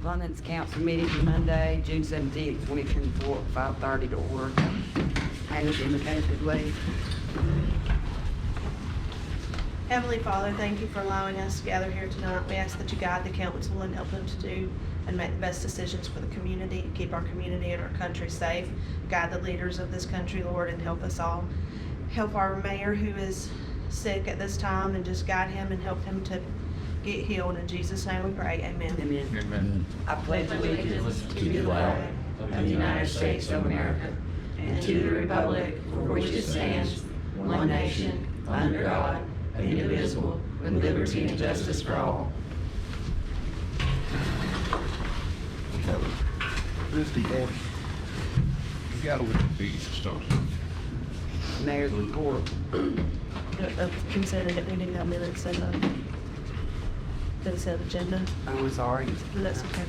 Finance Council meeting Monday, June 17th, 2024, 5:30 to order. Hannah's indicated way. Heavenly Father, thank you for allowing us to gather here tonight. We ask that you guide the council and help them to do and make the best decisions for the community, keep our community and our country safe. Guide the leaders of this country, Lord, and help us all. Help our mayor who is sick at this time, and just guide him and help him to get healed. In Jesus' name we pray, amen. Amen. Amen. I pledge allegiance To the flag of the United States of America and to the republic for which it stands, one nation, under God, indivisible, with liberty and justice for all. Christie, you gotta look at these stuff. Mayor's report. Consider that we didn't have minutes in the consent agenda. I'm sorry. That's okay.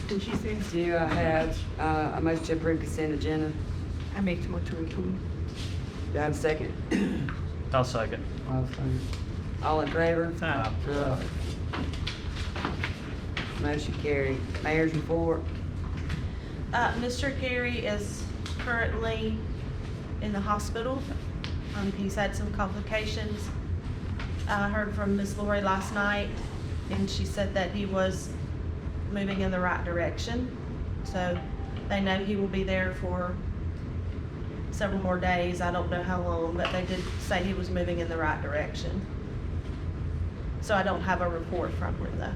Did she say? Do I have a motion to approve consent agenda? I make the motion to approve. Do I have a second? I'll second. All in favor? Aye. Motion carried. Mayor's report. Mr. Gary is currently in the hospital. He's had some complications. I heard from Miss Lori last night, and she said that he was moving in the right direction. So they know he will be there for several more days. I don't know how long, but they did say he was moving in the right direction. So I don't have a report from her though.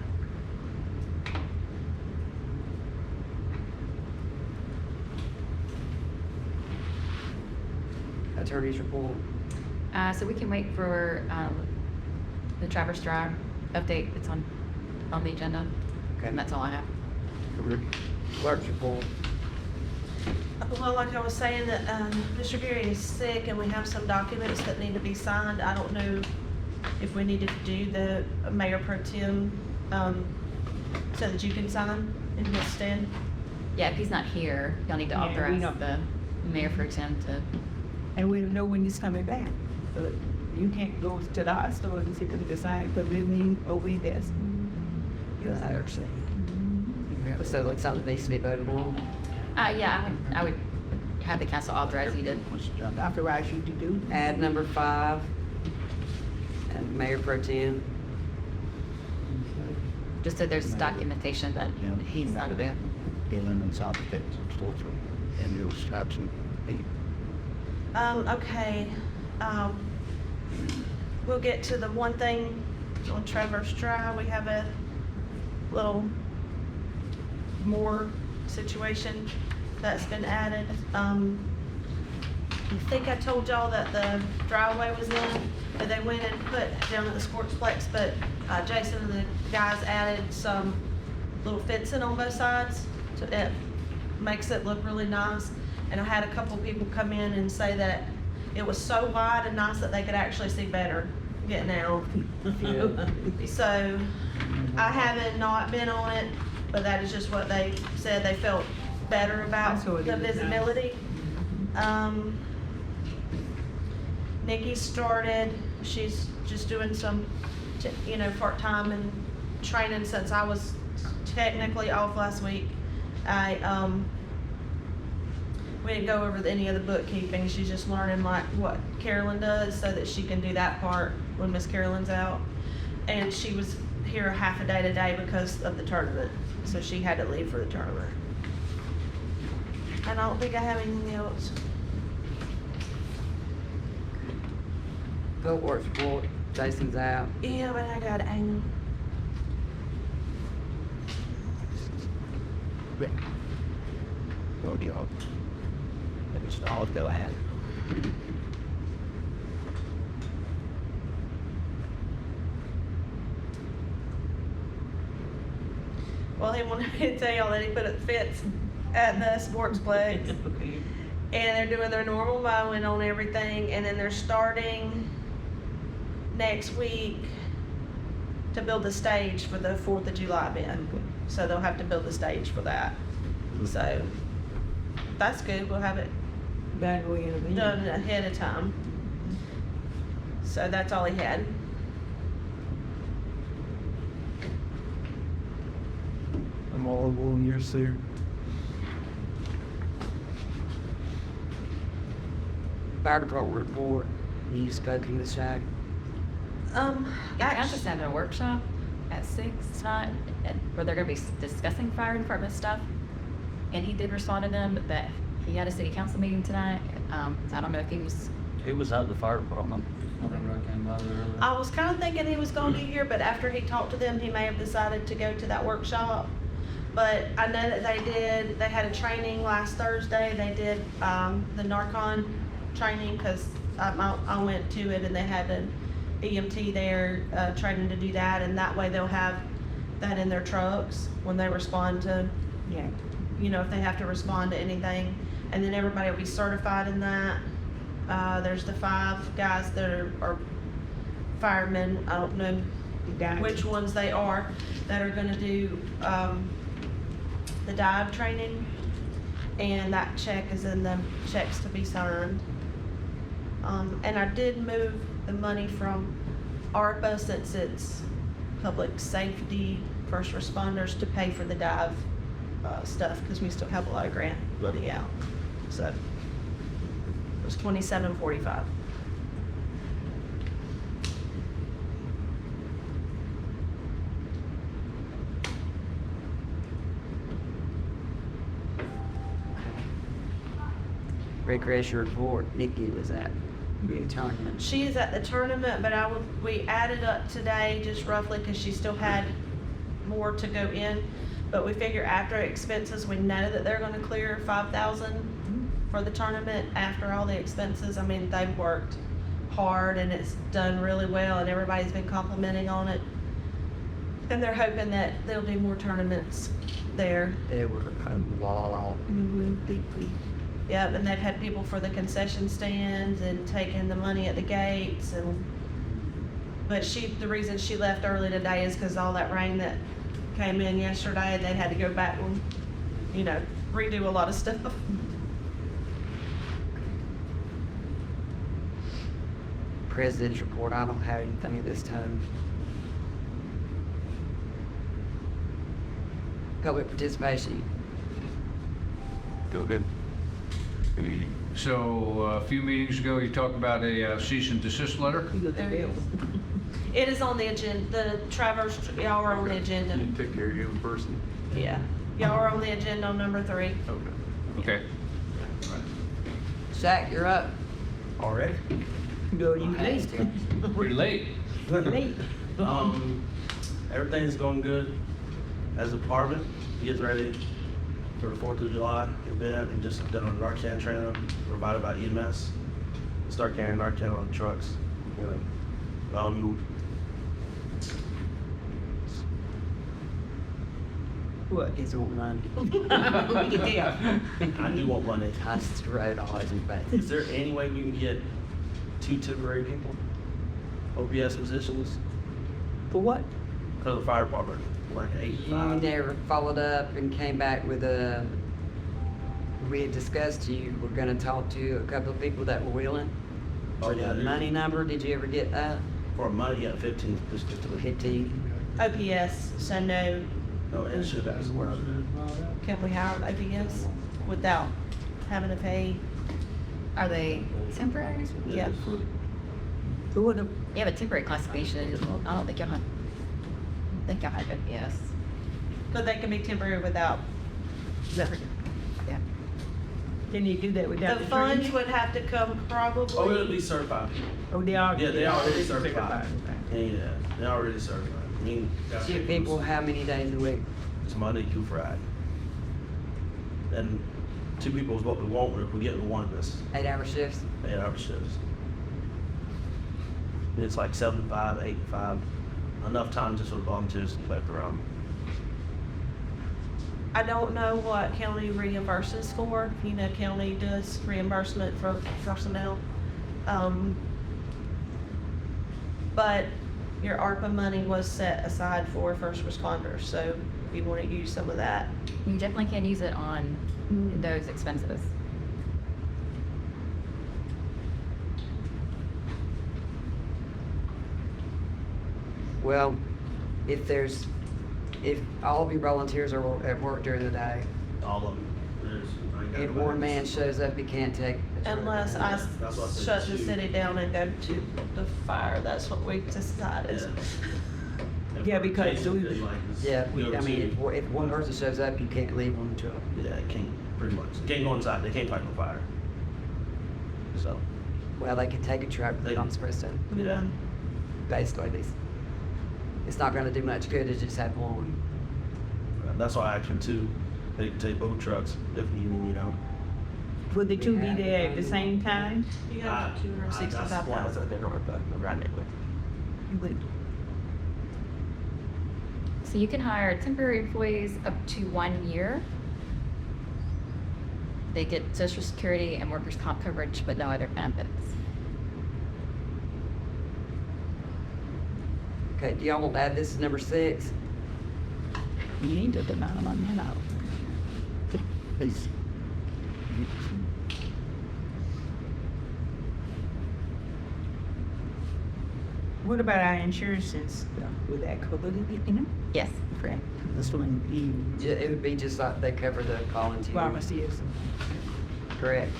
Attorney's report. So we can wait for the Travers Drive update that's on the agenda. Okay. And that's all I have. Clerk's report. Well, like I was saying, that Mr. Gary is sick and we have some documents that need to be signed. I don't know if we needed to do the Mayor Pro Tem so that you can sign in his stead. Yeah, if he's not here, y'all need to Yeah, we authorize don't- the mayor pro tem to. And we don't know when he's coming back. But you can't go to the hospital and see them decide, but we mean, we this. Yes, I understand. So like something needs to be voted on. Yeah, I would have the council authorize you to. Authorize you to do. Add number 5 and Mayor Pro Tem. Just so there's documentation that he's not there. Inland and South Texas, and you'll start some. Okay. We'll get to the one thing on Travers Drive. We have a little more situation that's been added. I think I told y'all that the driveway was in, but they went and put down at the sportsplex, but Jason and the guys added some little fencing on both sides. So it makes it look really nice. And I had a couple people come in and say that it was so wide and nice that they could actually see better getting out. So I haven't not been on it, but that is just what they said. They felt better about That's what it the is. visibility. Nikki started, she's just doing some, part-time and training since I was technically off last week. We didn't go over any of the bookkeeping. She's just learning like what Carolyn does so that she can do that part when Miss Carolyn's out. And she was here half a day today because of the tournament. So she had to leave for the tournament. And I don't think I have anything else. Vote Works report. Jason's out. Yeah, but I got angry. Go, y'all. It's all go ahead. Well, he wanted me to tell y'all that he put a fence at the sportsplex. Okay. And they're doing their normal mowing on everything, and then they're starting next week to build the stage for the 4th of July event. So they'll have to build the stage for that. So that's good. We'll have it Back way in the done ahead of time. So that's all he had. Marvel, yes, sir. Fire department report, you spoke to the side. I'm just having a workshop at 6 tonight, where they're gonna be discussing fire department stuff. And he did respond to them, but he had a city council meeting tonight. I don't know if he was, He was at the fire department whenever I came by there earlier. I was kinda thinking he was gonna be here, but after he talked to them, he may have decided to go to that workshop. But I know that they had a training last Thursday, they did, the Narcon training, cause I went to it and they had an EMT there, training to do that, and that way they'll have that in their trucks when they respond to, Yeah. you know, if they have to respond to anything. And then everybody will be certified in that. There's the 5 guys that are firemen, I don't know Gotcha. which ones they are, that are gonna do, the dive training. And that check is in the checks to be signed. And I did move the money from ARPA, since it's public safety, first responders, to pay for the dive, stuff, cause we still have a lot of grant money out. So, it was $27.45. Recreation report, Nikki was at the tournament. She is at the tournament, but we added up today just roughly because she still had more to go in. But we figure after expenses, we know that they're gonna clear 5,000 for the tournament after all the expenses. I mean, they've worked hard and it's done really well and everybody's been complimenting on it. And they're hoping that there'll be more tournaments there. They were all Yep, and they've had people for the concession stands and taking the money at the gates but the reason she left early today is because all that rain that came in yesterday, they had to go back and, you know, redo a lot of stuff. President's report, I don't have anything at this time. Public participation. Go ahead. So a few meetings ago, you talked about a cease and desist letter. You got the There you bill. It is on the agenda, the Travers, y'all are on the agenda. You take care of you in person. Yeah, y'all are on the agenda on number 3. Okay. Zach, you're up. Already? Go, you late. Pretty late. Late. Everything's going good. As a department, gets ready for the 4th of July event and just done a Narcan training provided by EMS. Start carrying Narcan on trucks. You know. What? He's on Monday. Yeah. I do want money. That's right, always in fact. Is there any way we can get 2 temporary people? OPS positions For what? for the fire department, like 8 to You 5? never followed up and came back with we had discussed you were gonna talk to a couple of people that were willing. Oh, For yeah, the money number, did you ever get that? For money, yeah, 15, just 15? OPS, so no, No, and should that's where I was. can we hire OPS without having to pay? are they temporary? Yeah. For what? You have a temporary classification. I don't think y'all have, I think y'all have it, yes. But they can be temporary without. Yeah. Can you do that without The the funds training? would have to come probably. Oh, it'll be certified. Oh, they are. Yeah, they already certified. Certified, okay. Yeah, they're already certified. I mean, 2 people, how many days a week? it's Monday through Friday. And 2 people is what we want, but if we get one of this, 8-hour shifts? 8-hour shifts. It's like 7 to 5, 8 to 5, enough time just for the volunteers to collect around. I don't know what county reimburses for. You know, county does reimbursement for personnel. But your ARPA money was set aside for first responders, so if you want to use some of that. You definitely can use it on those expenses. Well, if there's if all of your volunteers are at work during the day, All of them. I ain't got if nobody. one man shows up, he can't take. Unless I That's what I said, shut the two. city down and go to the fire, that's what we decided. Yeah. Yeah, because Jason we- did like this. Yeah, Go I mean, to- if one person shows up, you can't leave them to. Yeah, it can't, pretty much. Can't go inside, they can't fight no fire. So, Well, they can take a truck, but they don't supposed to. yeah. Basically, it's not gonna do much good to just have one. That's why I asked for two. They can take both trucks if you need them. Would the two be there at the same time? You got $265,000. You would. So you can hire temporary employees up to 1 year. They get social security and workers' comp coverage, but no other benefits. Okay, do y'all want to add this as number 6? You need to deny them on that out. Please. What about our insurance and stuff? Would that cover it, you know? Yes. Correct. This one, Yeah, it would be just like they cover the volunteers. pharmacy is. Correct.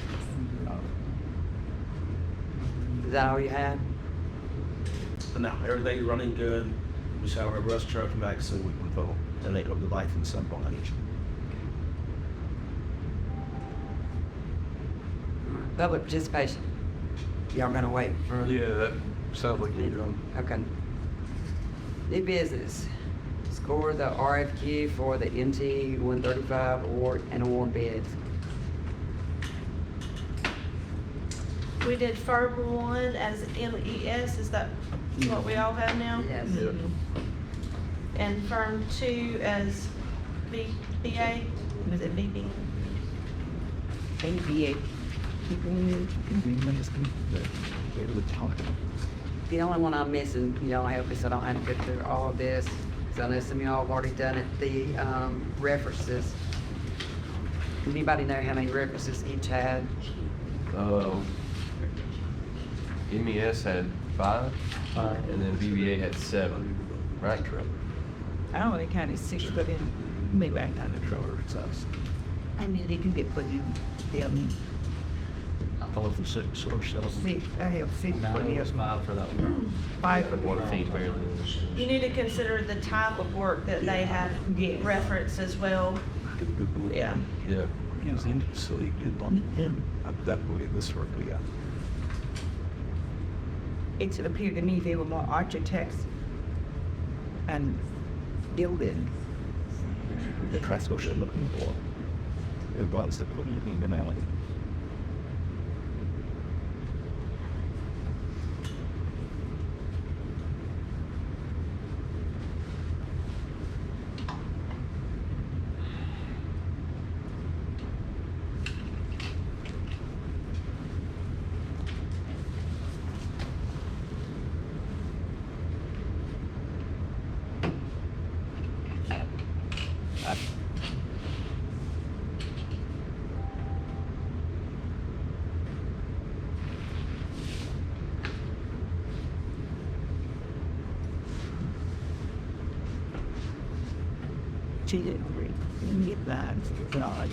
Is that all you had? But now, everything's running good. We shall have our brush truck back soon, we can vote, and they go the license up on it. Public participation. Y'all gonna wait for? Yeah, that sounds like you're done. Okay. New business. Score the RFQ for the MT 135 award bids. We did firm 1 as LES, is that what we all have now? Yes. And firm 2 as VBA, is it VB? ABA. The only one I'm missing, y'all help me so I don't have to go through all of this, because I know some of y'all have already done it, the references. Does anybody know how many references each had? MES had 5, and then VBA had 7, right? I only counted 6, but then maybe I counted trouble. I mean, they can get put in, All of the 6 or 7. 6, I have 6 No, for it was them. 5 for that one. 5 for One fee them. fairly. You need to consider the type of work that they have Yes. referenced as well. Yeah. Yeah. So you get on him. That way, this work we got. It appeared to me they were more architects and building. The Trasco should looking for. It was the putting in the alley. She didn't agree. Didn't get that. God.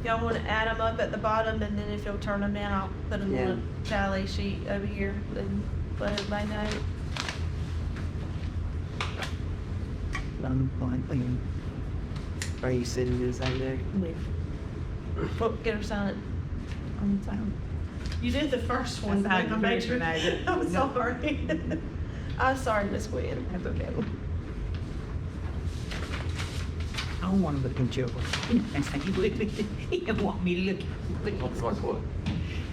Y'all want to add them up at the bottom, and then if you'll turn them in, I'll put them on a tally sheet over here and let everybody know. Thing. Are you sitting in the same day? Get her signed. On time. You did the first one. I signed the I made first sure- one, I did. I'm sorry. I'm sorry, Miss Gwen. That's okay. I don't want to look at you. He didn't want me to look. Looks like what?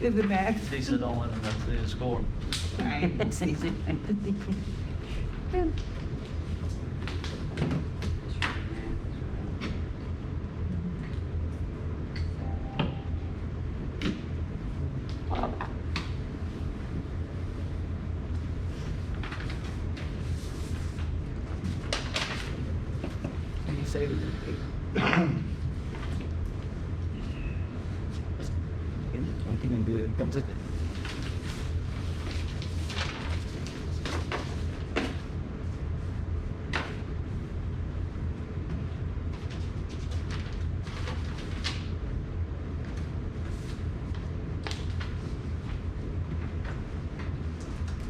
It's a max. He said all in and that's his score. I ain't seen it. You say Anything good comes in.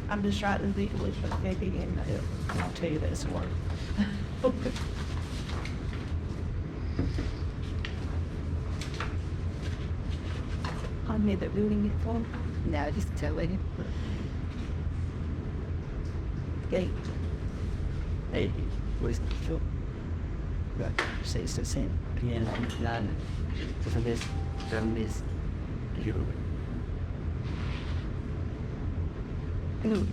I'm just writing the English, but maybe in I'll tell you that's work. I made the building before. No, just totally. Gate. Hey, where's the show? Right, say it's the same. Piano, none. For this, done this. You. Hello.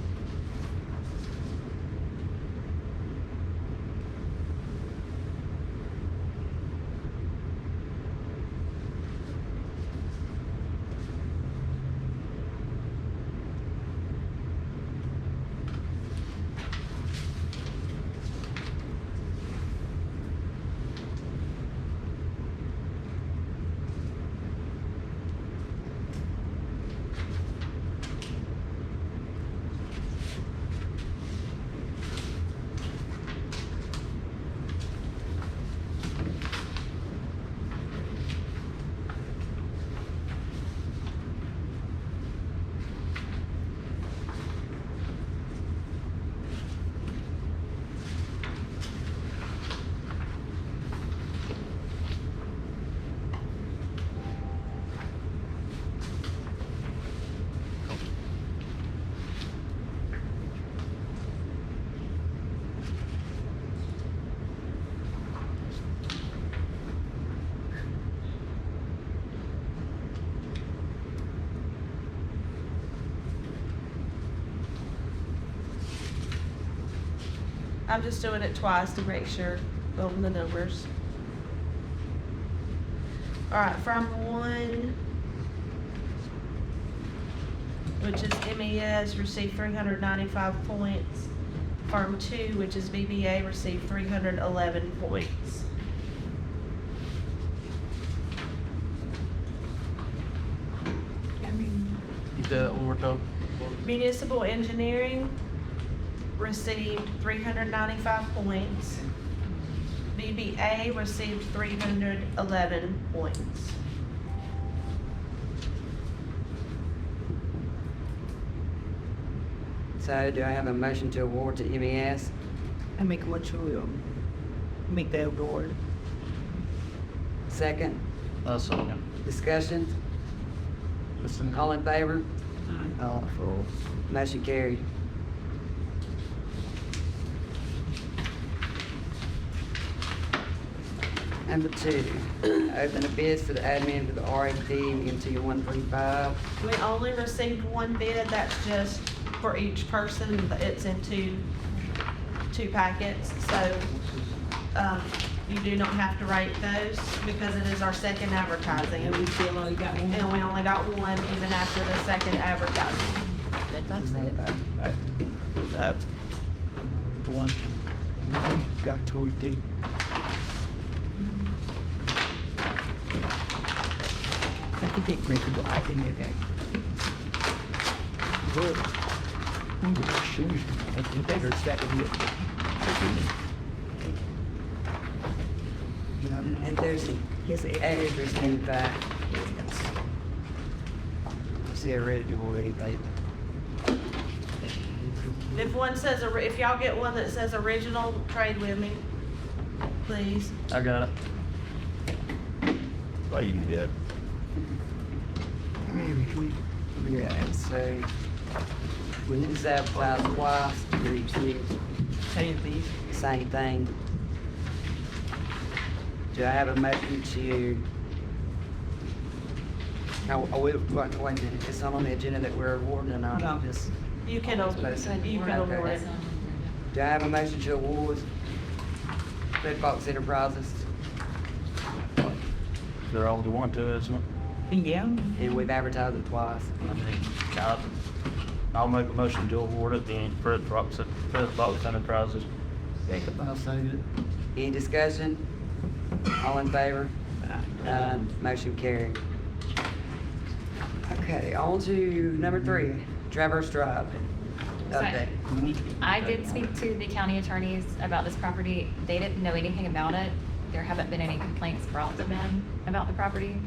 I'm just doing it twice to make sure, building the numbers. All right, from 1, which is MES, received 395 points. From 2, which is BBA, received 311 points. Keep that one more time. Municipal engineering received 395 points. BBA received 311 points. So do I have a motion to award to MES? I make a motion to make that award. Second, Second. discussion? All in favor? For Motion carried. Number 2, open a bid for the admin for the RAD into 135. We only received 1 bid, that's just for each person, it's in two packets, so, you do not have to rate those because it is our second advertising. And we still only got one. And we only got 1 even after the second advertising. That's it. That one. Got 2 or 3. I can take principal, I can get that. Good. I'm gonna shoot. I think better second hit. And there's Yes, extras in the back. See, I read it already, babe. If one says, if y'all get one that says original, trade with me, please. I got it. why you do that? Yeah, So, we need to advertise twice for each year. same thing. Same thing. Do I have a motion to? Wait a minute, it's not on the agenda that we're awarding or not? No, just, You can, you can award it. Do I have a motion to award Red Fox Enterprises? They're all the one to, isn't it? yeah. And we've advertised it twice. I mean, I'll make a motion to award it then Red Fox Enterprises. I'll say it. Any discussion? All in favor? Motion carried. Okay, on to number 3, Travers Drive. Update. I did speak to the county attorneys about this property. They didn't know anything about it. There haven't been any complaints brought to them about the property.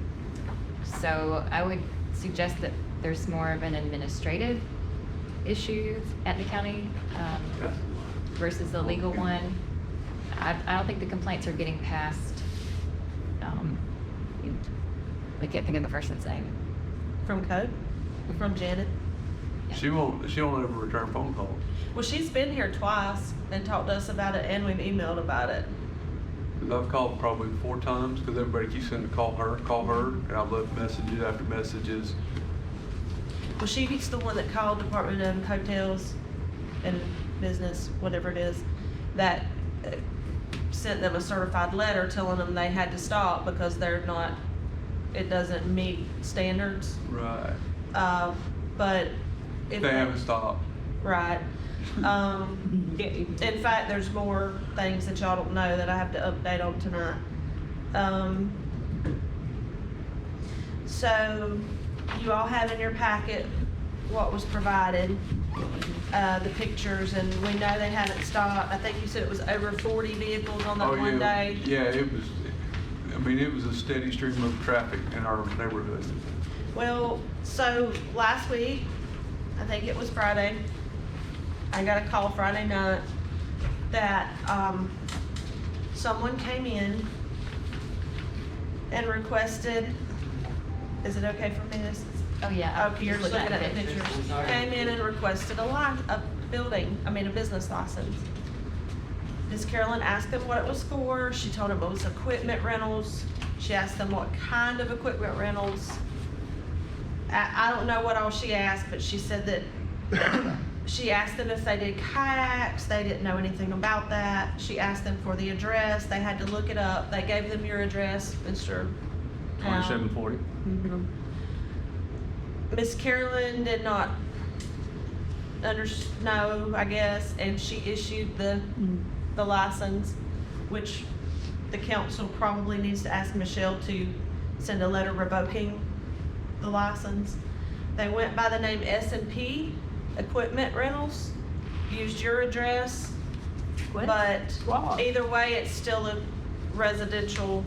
So I would suggest that there's more of an administrative issues at the county versus the legal one. I don't think the complaints are getting past, I can't think of the person's name. From Coke? From Janet? She won't ever return phone calls. Well, she's been here twice and talked to us about it, and we've emailed about it. I've called probably 4 times because everybody keeps saying to call her, and I've left messages after messages. Well, she's the one that called Department of Hotels and Business, whatever it is, that sent them a certified letter telling them they had to stop because it doesn't meet standards. Right. But if They haven't stopped. Right. In fact, there's more things that y'all don't know that I have to update on tonight. So you all have in your packet what was provided, the pictures, and we know they haven't stopped. I think you said it was over 40 vehicles on that one day. Yeah, it was a steady stream of traffic in our neighborhood. Well, so last week, I think it was Friday, I got a call Friday night that someone came in and requested, is it okay for me to? Oh, yeah. Okay, you're looking at the pictures. Came in and requested a business license. Miss Carolyn asked them what it was for. She told them it was equipment rentals. She asked them what kind of equipment rentals. I don't know what all she asked, but she said that she asked them if they did kayaks. They didn't know anything about that. She asked them for the address. They had to look it up. They gave them your address, Mr. Powell. 2740. Mhm. Miss Carolyn did not know, I guess, and she issued the license, which the council probably needs to ask Michelle to send a letter revoking the license. They went by the name S&P Equipment Rentals, used your address, but either way, it's still a residential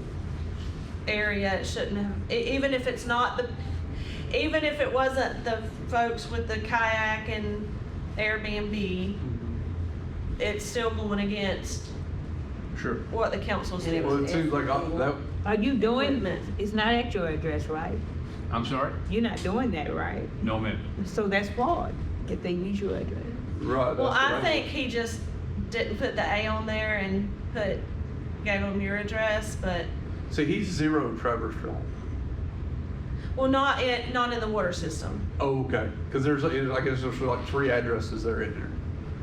area. It shouldn't have, even if it's not even if it wasn't the folks with the kayak and Airbnb, it's still going against Sure. what the council's And it doing. Well, it seems like that. Are you doing, Equipment. it's not at your address, right? I'm sorry? You're not doing that, right? No, ma'am. So that's fraud, if they use your address. Right. Well, that's I right. think he just didn't put the A on there and gave them your address, but, See, he's 0 Travers Drive. well, not in the water system. Oh, okay. Because I guess there's like 3 addresses there in there.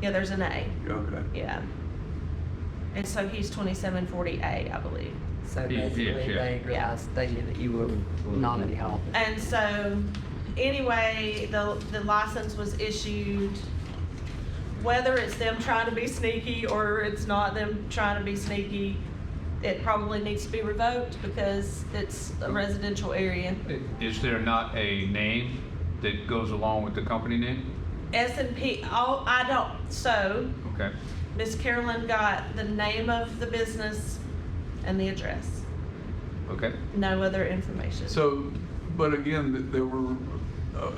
Yeah, there's an A, Okay. yeah. And so he's 2740A, I believe. So Yeah, basically, yeah. they realized they knew that you were not at home. And so, anyway, the license was issued, whether it's them trying to be sneaky or it's not them trying to be sneaky, it probably needs to be revoked because it's a residential area. Is there not a name that goes along with the company name? S&P, so, Okay. Miss Carolyn got the name of the business and the address, Okay. no other information. So, but again, there were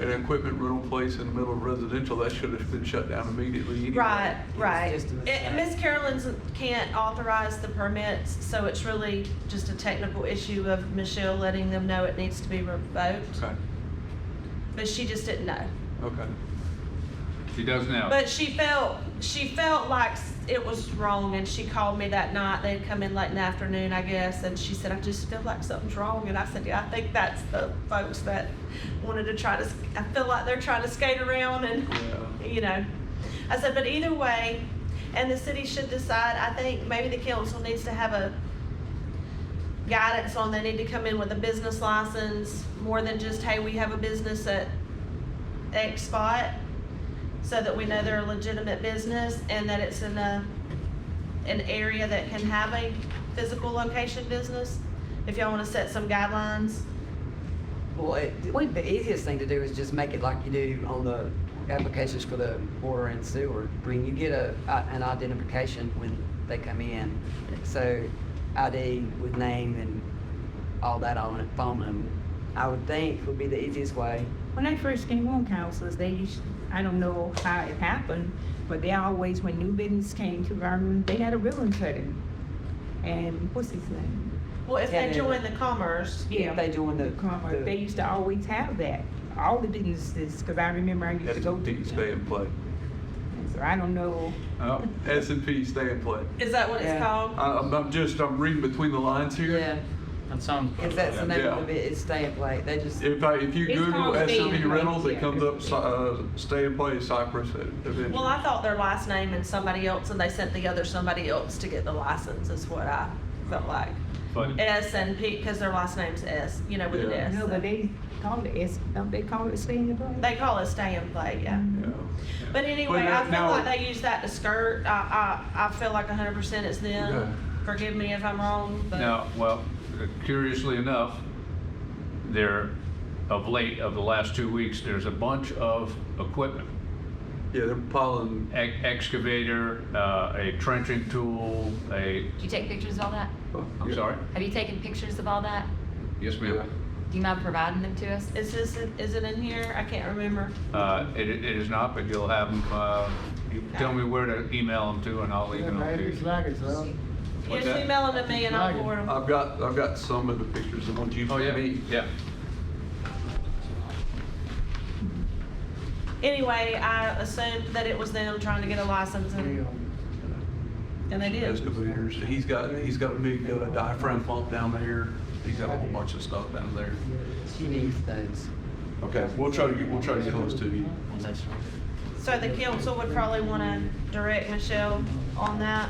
an equipment rental place in the middle of residential, that should have been shut down immediately anyway. Right. It's just a mistake. Miss Carolyn's can't authorize the permits, so it's really just a technical issue of Michelle letting them know it needs to be revoked. Okay, But she just didn't know. okay. She does now. But she felt like it was wrong, and she called me that night. They'd come in late in the afternoon, I guess, and she said, I just feel like something's wrong. And I said, yeah, I think that's the folks that wanted to I feel like they're trying to skate around and, Yeah. I said, but either way, and the city should decide, I think maybe the council needs to have a guidance on they need to come in with a business license, more than just, hey, we have a business at X spot, so that we know they're a legitimate business and that it's in an area that can have a physical location business. If y'all wanna set some guidelines. Well, the easiest thing to do is just make it like you do on the applications for the water and sewer. When you get an identification when they come in, so ID with name and all that on it, phone number, I would think would be the easiest way. When they first came on councils, they used, I don't know how it happened, but they always, when new business came to Vernon, they had a ribbon cutting. And what's his name? Well, if they Yeah. join the commerce, Yeah. They doing the. Commerce, they used to always have that. All the businesses, because I remember I used to go to S&P stay them. and play. So I don't know. S&P stay and play. is that what it's Yeah. called? I'm reading between the lines here. Yeah, That sounds. if that's the name Yeah. of it, it's stay and play. They just, If you It's Google called Stay S&P and Play, Rentals, it yeah. comes up, Stay and Play Cypress eventually. Well, I thought their last name and somebody else, and they sent the other somebody else to get the license, is what I felt like. But S and P, because their last name's S, you know, with an Yeah. S. No, but they call it, don't they call it staying in play? They call it stay and play, yeah. yeah. But anyway, But I feel now- like they use that to skirt. I feel like 100% it's Okay. them. Forgive me if I'm wrong, but. Now, well, curiously enough, of the last 2 weeks, there's a bunch of equipment. Yeah, they're piling. Excavator, a trenching tool, Did you take pictures of all that? I'm sorry? Have you taken pictures of all that? Yes, ma'am. Do you mind providing them to us? Is it in here? I can't remember. It is not, but you'll have them, you tell me where to email them to and I'll email them to you. What's Just that? email them to me and I'll forward them. I've got some of the pictures of what you Oh, yeah, sent me. yeah. Anyway, I assumed that it was them trying to get a license and they did. Excavators. He's got a big diaphragm pump down there. He's got a whole bunch of stuff down there. she needs those. Okay, we'll try to get those to you. So the council would probably want to direct Michelle on that.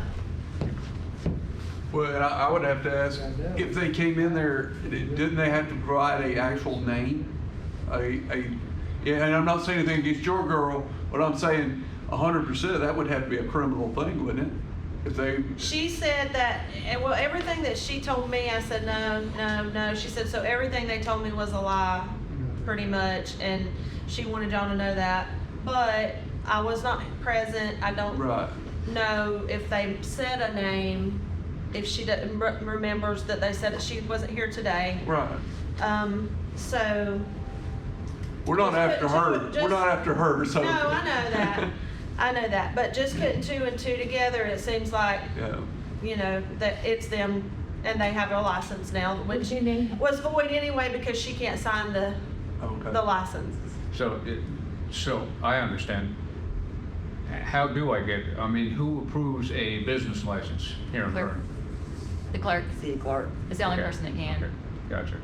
Well, and I would have to ask, if they came in there, didn't they have to provide a actual name? Yeah, and I'm not saying anything against your girl, but I'm saying 100% that would have to be a criminal thing, wouldn't it? If they, She said that, well, everything that she told me, I said, no. She said, so everything they told me was a lie, pretty much, and she wanted y'all to know that. But I was not present. I don't right. know if they said a name, if she doesn't remembers that they said that she wasn't here today. Right. So. We're not after her. Just- We're not after her, so. No, I know that. I know that, but just putting 2 and 2 together, it seems like, Yeah. you know, that it's them and they have a license now, which What's your name? was void anyway because she can't sign the Okay. license. So I understand. How do I get, who approves a business license here in Clerk. Vernon? The clerk City clerk. is the only Okay. person that can. Okay, gotcha.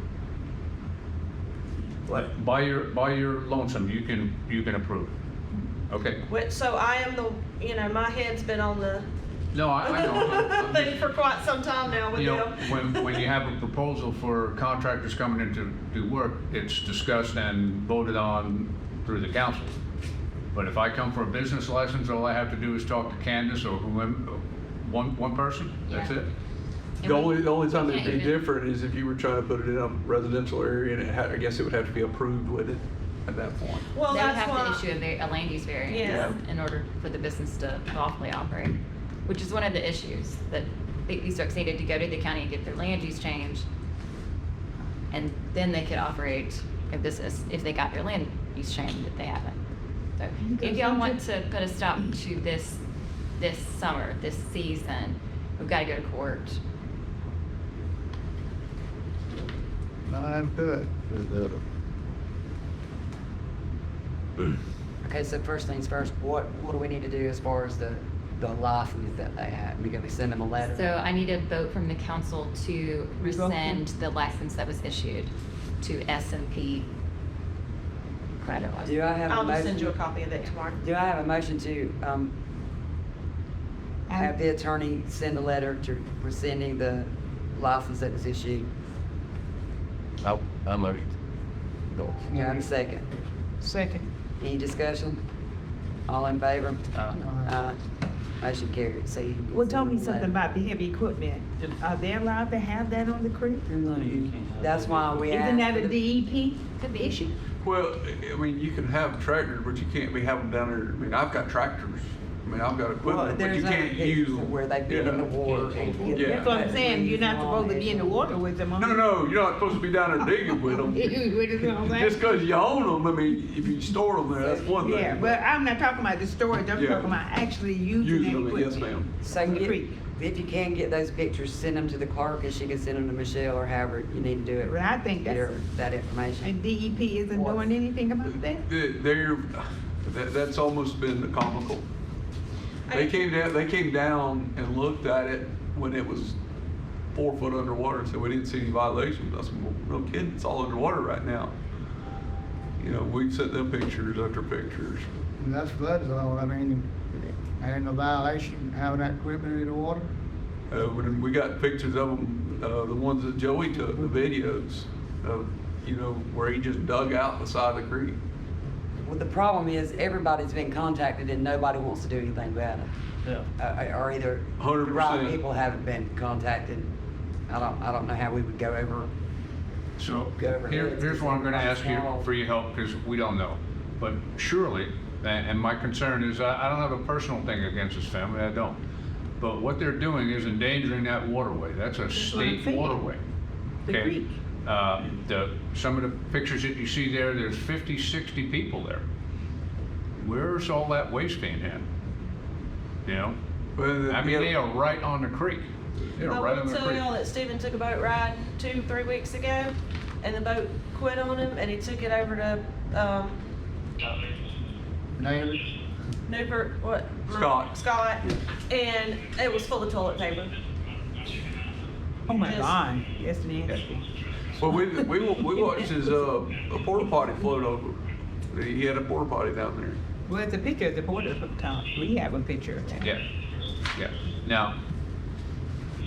What? By your lonesome, you can approve. Okay. So I am my head's been on the No, I know. thing for quite some time now with You know, them. when you have a proposal for contractors coming in to do work, it's discussed and voted on through the council. But if I come for a business license, all I have to do is talk to Candace or whoever, one person, that's Yeah. it? And The we- only time we it'd can't be even- different is if you were trying to put it in a residential area, and I guess it would have to be approved with it at that point. Well, They would that's have why. to issue a land use variance Yeah. in order for the business to lawfully operate, which is one of the issues, that these folks needed to go to the county and get their land use changed. And then they could operate a business if they got their land use changed, that they haven't. So if y'all want to put a stop to this summer, this season, we've got to go to court. I'm good. Okay, so first things first, what do we need to do as far as the license that they have? We gonna send them a letter? So I need a vote from the council to Revoke rescind the license that was issued to S&P Credit. Do I have a I'll just send you a motion? copy of it tomorrow. Do I have a motion to, have the attorney send a letter to rescinding the license that was issued? I'm motion. Go. You have a second? Second. Any discussion? All in favor? Motion carried. So you. Well, tell me something about the heavy equipment. Are they allowed to have that on the creek? That's why we Isn't that asked. a DEP Could be. issue? Well, you can have tractors, but you can't have them down there. I've got tractors I mean, I've got Well, equipment, but there's you other can't pictures use of them. where they've been in the water. and Yeah. That's what I'm saying, you're not supposed to be in the water with them. No, you're not supposed to be down there digging with them. Just because you own them, I mean, if you store them there, that's one thing. Yeah, but I'm not talking about the storage, I'm Yeah. talking about actually using Using that them, yes, equipment. ma'am. So On the creek. if you can get those pictures, send them to the clerk and she can send them to Michelle or however you need to do it. But I think Get her that's, that information. and DEP isn't doing anything about that? That's almost been comical. They came down and looked at it when it was 4 foot underwater and said, we didn't see any violations. I said, well, no kidding, it's all underwater right now. You know, we've sent them pictures after pictures. And that's flood zone, I mean, ain't no violation having that equipment in the water? When we got pictures of them, the ones that Joey took, the videos, you know, where he just dug out the side of the creek. Well, the problem is everybody's been contacted and nobody wants to do anything about it. Yeah. Or either the 100%. right people haven't been contacted. I don't know how we would go over. So Go over heads, here's what I'm gonna ask you small. for your help, because we don't know. But surely, and my concern is, I don't have a personal thing against this family, I don't. But what they're doing is endangering that waterway. That's a what I'm state saying. waterway. The Okay? creek. Some of the pictures that you see there's 50, 60 people there. Where's all that waste being handled? You know? I mean, they are right on the creek. They I are right will on the tell creek. y'all that Stephen took a boat ride 2-3 weeks ago, and the boat quit on him, and he took it over to, Neighbors? Newport, what? Scott. And it was full of toilet paper. Oh my Yes. God, that's nasty. Well, we watched his, a porta potty float over. He had a porta potty down there. Well, it's a picture of the porta potty, we have a picture of that. Yeah, yeah. Now,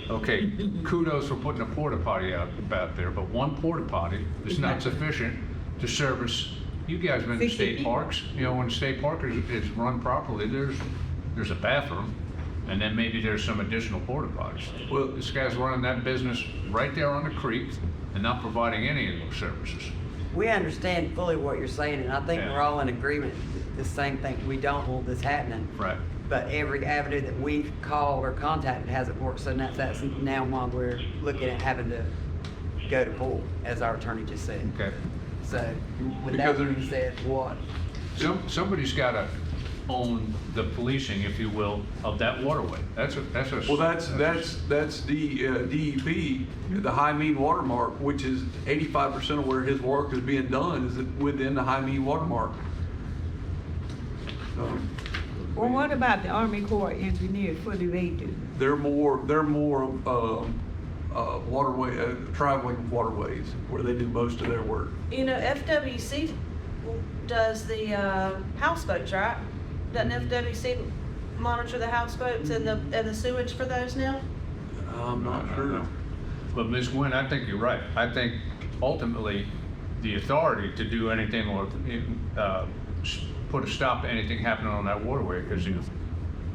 okay, kudos for putting a porta potty out there, but one porta potty is not sufficient to service. You guys been to 60 state people. parks? You know, when state park is run properly, there's a bathroom, and then maybe there's some additional porta potties. Well- This guy's running that business right there on the creek and not providing any of those services. We understand fully what you're saying, and I think Yeah. we're all in agreement. The same thing, we don't want this happening. Right. But every avenue that we've called or contacted hasn't worked, so that's now why we're looking at having to go to pool, as our attorney just said. Okay. So, with that Because being said, what? Somebody's gotta own the policing, if you will, of that waterway. That's a. Well, that's the DEP, the high mean watermark, which is 85% of where his work is being done is within the high mean watermark. Well, what about the Army Corps of Engineers, what do they do? They're more waterway, traveling waterways where they do most of their work. You know, FWC does the houseboats, right? Doesn't FWC monitor the houseboats and the sewage for those now? I'm not sure. But Ms. Gwynn, I think you're right. I think ultimately, the authority to do anything or put a stop to anything happening on that waterway, because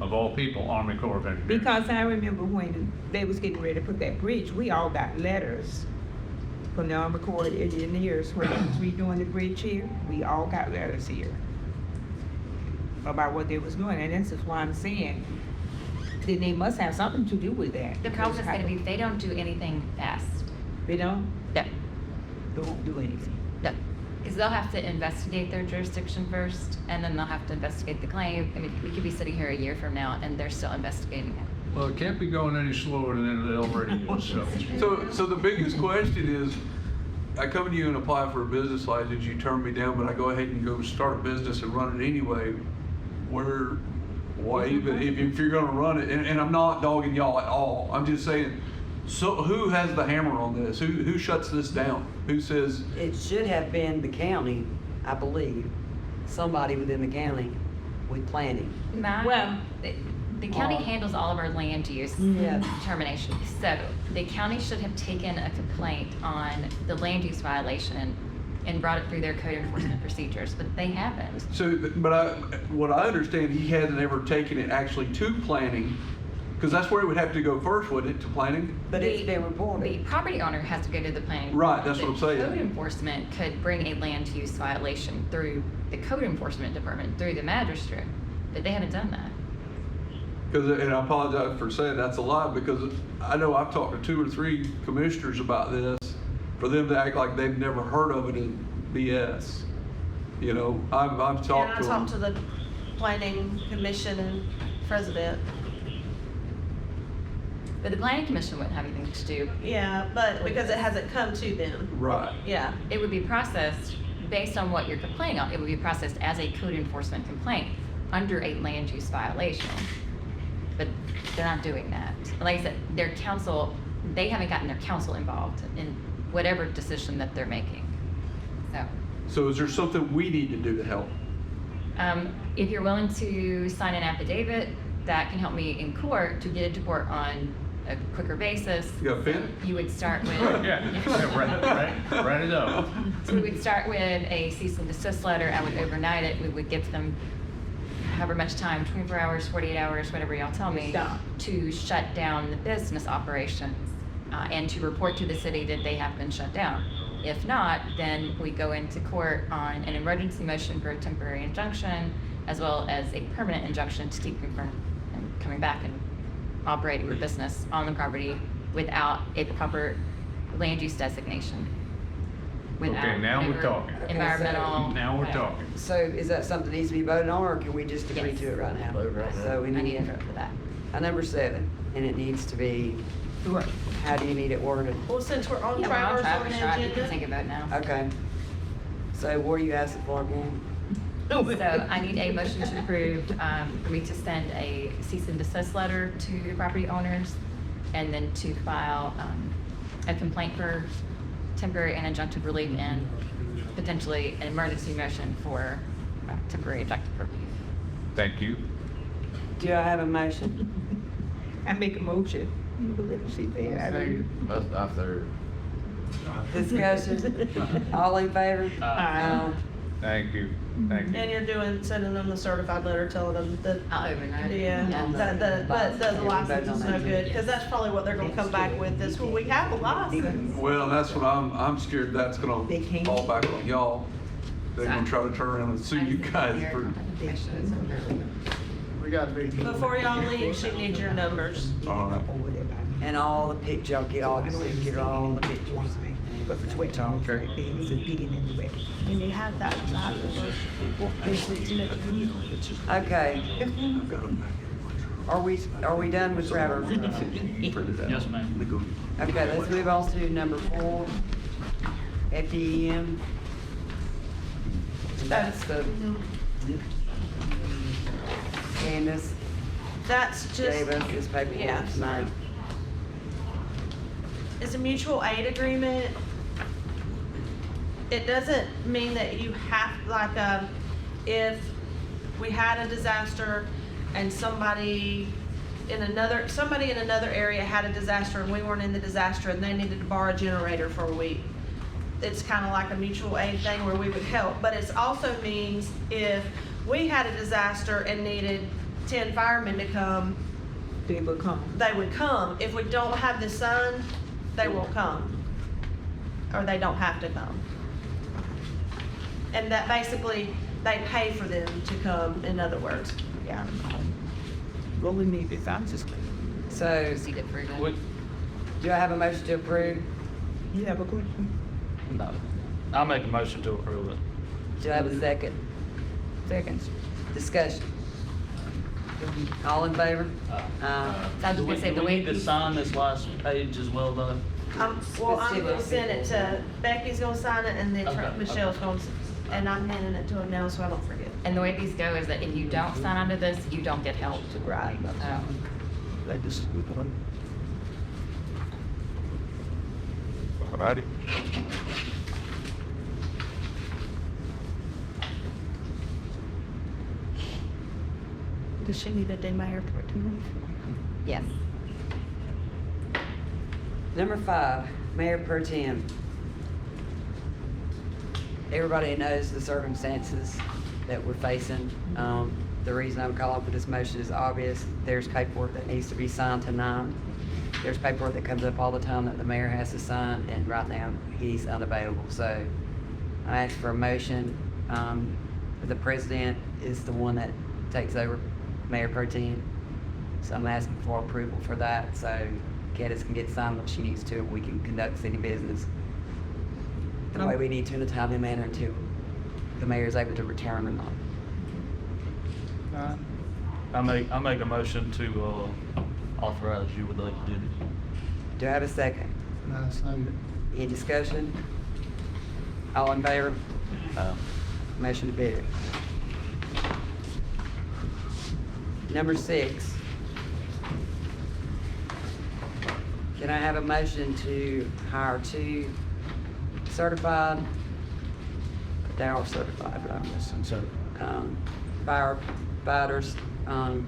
of all people, Army Corps of Engineers. Because I remember when they was getting ready to put that bridge, we all got letters from the Army Corps of Engineers when they was redoing the bridge here. We all got letters here about what they was doing, and this is why I'm saying, then they must have something to do with that. The problem is gonna be, they don't do anything fast. They don't No, do anything. no. Because they'll have to investigate their jurisdiction first, and then they'll have to investigate the claim. I mean, we could be sitting here a year from now, and they're still investigating it. Well, it can't be going any slower than it already is, so. So the biggest question is, I come to you and apply for a business license, you turn me down, but I go ahead and go start a business and run it anyway. Why even, if you're gonna run it, and I'm not dogging y'all at all, I'm just saying, so who has the hammer on this? Who shuts this down? Who says, It should have been the county, I believe, somebody within the county with planning. Well, the county handles all of our land use Yeah. determination. So the county should have taken a complaint on the land use violation and brought it through their code enforcement procedures, but they haven't. so, but what I understand, he hasn't ever taken it actually to planning, because that's where it would have to go first, wouldn't it, to planning? But it's been The reported. property owner has to go to the planning. Right, board. that's what I'm The saying. Code enforcement could bring a land use violation through the code enforcement department, through the magistrate, but they haven't done that. Because, and I apologize for saying that's a lot, because I know I've talked to 2 or 3 commissioners about this, for them to act like they've never heard of it in BS. You know, I've And talked I to talked to them. the planning commission and president. But the planning commission wouldn't have anything to do. Yeah, but because it hasn't come to them. Right. Yeah. It would be processed based on what you're complaining on. It would be processed as a code enforcement complaint under a land use violation. But they're not doing that. Like I said, their council, they haven't gotten their council involved in whatever decision that they're making. So is there something we need to do to help? If you're willing to sign an affidavit, that can help me in court to get it to court on a quicker basis. You got a pen? You would start with. Write it up. So we would start with a cease and desist letter. I would overnight it. We would give them however much time, 24 hours, 48 hours, whatever y'all tell me, to shut down the business operations and to report to the city that they have been shut down. If not, then we go into court on an emergency motion for a temporary injunction, as well as a permanent injunction to keep them from coming back and operating the business on the property without a proper land use designation. Okay, now we're talking. Environmental. Now we're talking. So is that something that needs to be voted on, or can we just agree to it right now? So we I need need a vote for that. number 7, and it needs to be, how do you need it worded? Well, since we're on Yeah, we're on Travers on the Travers Drive. You can take agenda. a vote now. Okay. So what are you asking for again? So I need a motion to approve, for me to send a cease and desist letter to the property owners, and then to file, a complaint for temporary and injunctive relief, and potentially an emergency motion for temporary injunctive relief. Thank you. Do I have a motion? I make a motion. Let me see there. I mean, After. Discussion? All in favor? Thank you. Thank you. And you're sending them the certified letter telling them that, I'll overnight it. yeah, that the license is no good, because that's probably what they're gonna come back with, is, well, we have a license. Well, that's what I'm scared that's gonna They can't. fall back on y'all. They're gonna try to turn around and sue you guys for, We got to be. Before y'all leave, she needs your numbers. all right. And all the pictures, y'all get all the pictures. But for 20 times, they need to get it in the way. And you have that. Okay. Are we done with Travers? Yes, ma'am. Okay, let's move on to number 4, FDEM. That's the Candace That's just, gave us this paperwork yeah. tonight. it's a mutual aid agreement. It doesn't mean that you have, like, if we had a disaster and somebody in another area had a disaster and we weren't in the disaster and they needed to borrow a generator for a week, it's kind of like a mutual aid thing where we would help. But it also means if we had a disaster and needed 10 firemen to come, They will come. they would come. If we don't have the sun, they will come. Or they don't have to come. And that basically, they pay for them to come, in other words. Yeah. Really need this, I'm just, So, Proceed it further. What, do I have a motion to approve? you have a question? no, I'll make a motion to approve it. Do I have a second? Seconds. Discussion. All in favor? I was gonna say, Do the we way need to these- sign this last page as well, though? Well, I'm gonna send it to, Becky's gonna sign it, and then Okay, Michelle's gonna, and I'm handing it to him now, so I don't forget. And the way these go is that if you don't sign onto this, you don't get help. Right. Like this is good one. Alrighty. Does she need a day mayor for it too? Yes. Number 5, Mayor Pro Tem. Everybody knows the circumstances that we're facing. The reason I'm calling for this motion is obvious. There's paperwork that needs to be signed tonight. There's paperwork that comes up all the time that the mayor has to sign, and right now, he's unavailable. So I ask for a motion. The president is the one that takes over, Mayor Pro Tem. So I'm asking for approval for that, so Candace can get signed what she needs to, and we can conduct city business the way we need to in a timely manner until the mayor is able to return or not. I make a motion to, authorize you with those duties. Do I have a second? Any discussion? All in favor? Motion carried. Number 6. Can I have a motion to hire 2 certified, they are certified, but I'm missing, firefighters, on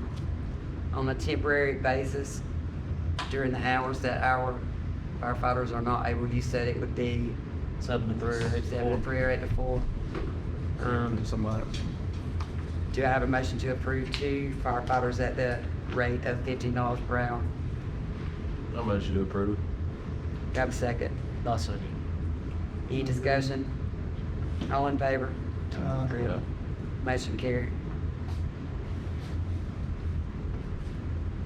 a temporary basis during the hours that our firefighters are not able, you said it would be 7 to 3 or 8 to 4. 7 to 3 or 8 to 4. Somewhere. Do I have a motion to approve 2 firefighters at the rate of $15 per hour? I motion to approve. Do I have a second? I'll second. Any discussion? All in favor? Yeah. Motion carried.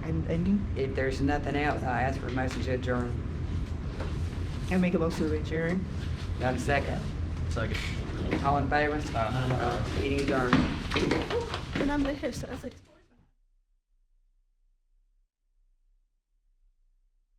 And If there's nothing else, I ask for a motion to adjourn. I make a motion to adjourn. Do I have a second? Second. All in favor? Meeting adjourned. And I'm the